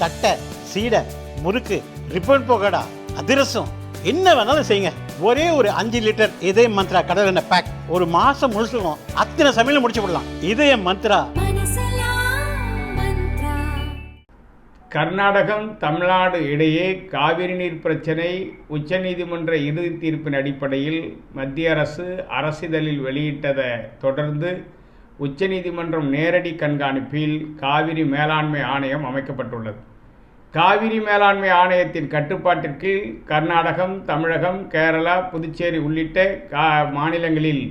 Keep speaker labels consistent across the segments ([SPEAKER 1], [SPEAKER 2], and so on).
[SPEAKER 1] தட்டை, சீடை, முறுக்கு, ரிப்பன் பக்கோடா, அதிரசம், என்ன வேணாலும் செய்யுங்க. ஒரே ஒரு 5 லிட்டர் இதய மந்த்ரா கடல் எண்ணெய் பேக் ஒரு மாசம் முழுசுக்கும் அத்தனை சமையல் முடிச்சு விடலாம். இதய மந்த்ரா.
[SPEAKER 2] கர்நாடகம் தமிழ்நாடு இடையே காவிரி நீர் பிரச்சினை உச்சநீதிமன்ற இறுதி தீர்ப்பின் அடிப்படையில் மத்திய அரசு அரசிதழில் வெளியிட்டதை தொடர்ந்து உச்சநீதிமன்றம் நேரடி கண்காணிப்பில் காவிரி மேலாண்மை ஆணையம் அமைக்கப்பட்டுள்ளது. காவிரி மேலாண்மை ஆணையத்தின் கட்டுப்பாட்டிற்கு கர்நாடகம், தமிழகம், கேரளா, புதுச்சேரி உள்ளிட்ட மாநிலங்களில்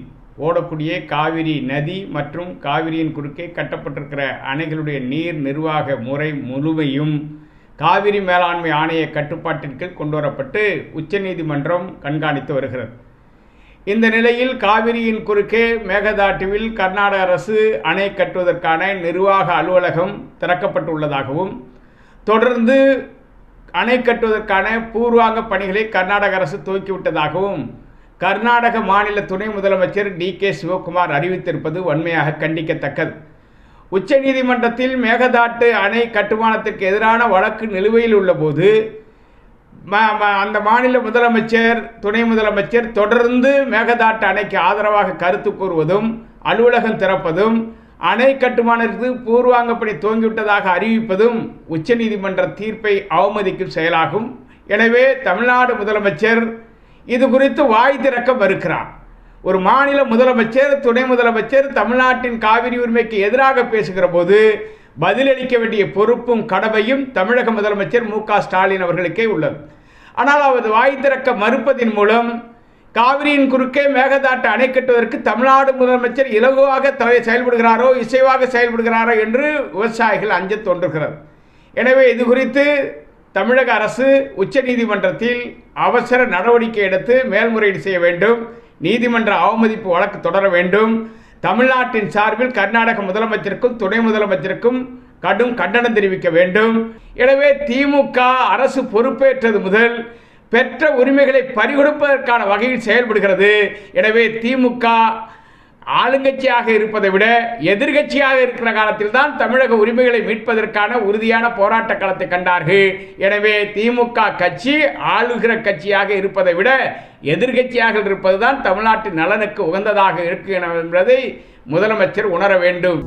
[SPEAKER 2] ஓடக்கூடிய காவிரி நதி மற்றும் காவிரியின் குறுக்கே கட்டப்பட்டிருக்கிற அணைகளுடைய நீர் நிர்வாக முறை முழுமையும் காவிரி மேலாண்மை ஆணைய கட்டுப்பாட்டிற்கு கொண்டு வரப்பட்டு உச்சநீதிமன்றம் கண்காணித்து வருகிறது. இந்த நிலையில் காவிரியின் குறுக்கே மேகதாட்டுவில் கர்நாடக அரசு அணை கட்டுவதற்கான நிர்வாக அலுவலகம் திறக்கப்பட்டுள்ளதாகவும் தொடர்ந்து அணை கட்டுவதற்கான பூர்வாங்க பணிகளை கர்நாடக அரசு துவக்கிவிட்டதாகவும் கர்நாடக மாநில துணை முதலமைச்சர் DK சிவகுமார் அறிவித்திருப்பது வன்மையாக கண்டிக்கத்தக்கது. உச்சநீதிமன்றத்தில் மேகதாட்டு அணை கட்டுமானத்திற்கு எதிரான வழக்கு நிலுவையில் உள்ளபோது அந்த மாநில முதலமைச்சர், துணை முதலமைச்சர் தொடர்ந்து மேகதாட்டு அணைக்கு ஆதரவாக கருத்து கூறுவதும், அலுவலகம் திறப்பதும், அணை கட்டுமானத்திற்கு பூர்வாங்க பணி துவங்கிவிட்டதாக அறிவிப்பதும் உச்சநீதிமன்ற தீர்ப்பை அவமதிக்கும் செயலாகும். எனவே தமிழ்நாடு முதலமைச்சர் இது குறித்து வாய் திறக்க மறுக்கிறார். ஒரு மாநில முதலமைச்சர், துணை முதலமைச்சர் தமிழ்நாட்டின் காவிரி உரிமைக்கு எதிராக பேசுகிற போது பதிலளிக்க வேண்டிய பொறுப்பும் கடமையும் தமிழக முதலமைச்சர் MK ஸ்டாலின் அவர்களுக்கே உள்ளது. ஆனால் அவர் வாய் திறக்க மறுப்பதின் மூலம் காவிரியின் குறுக்கே மேகதாட்டு அணை கட்டுவதற்கு தமிழ்நாடு முதலமைச்சர் இலகுவாக செயல்படுகிறாரோ, இசைவாக செயல்படுகிறாரோ என்று விவசாயிகள் அஞ்ச தோன்றுகிறது. எனவே இது குறித்து தமிழக அரசு உச்சநீதிமன்றத்தில் அவசர நடவடிக்கை எடுத்து மேல்முறையீடு செய்ய வேண்டும். நீதிமன்ற அவமதிப்பு வழக்கு தொடர வேண்டும். தமிழ்நாட்டின் சார்பில் கர்நாடக முதலமைச்சருக்கும் துணை முதலமைச்சருக்கும் கடும் கண்டனம் தெரிவிக்க வேண்டும். எனவே திமுக அரசு பொறுப்பேற்றது முதல் பெற்ற உரிமைகளை பறிகொடுப்பதற்கான வகையில் செயல்படுகிறது. எனவே திமுக ஆளுங்கட்சியாக இருப்பதை விட எதிர்கட்சியாக இருக்கிற காலத்தில் தான் தமிழக உரிமைகளை மீட்பதற்கான உறுதியான போராட்ட களத்தை கண்டார்கள். எனவே திமுக கட்சி ஆளுகிற கட்சியாக இருப்பதை விட எதிர்கட்சியாக இருப்பதுதான் தமிழ்நாட்டின் நலனுக்கு உகந்ததாக இருக்கு என்பதை முதலமைச்சர் உணர வேண்டும்.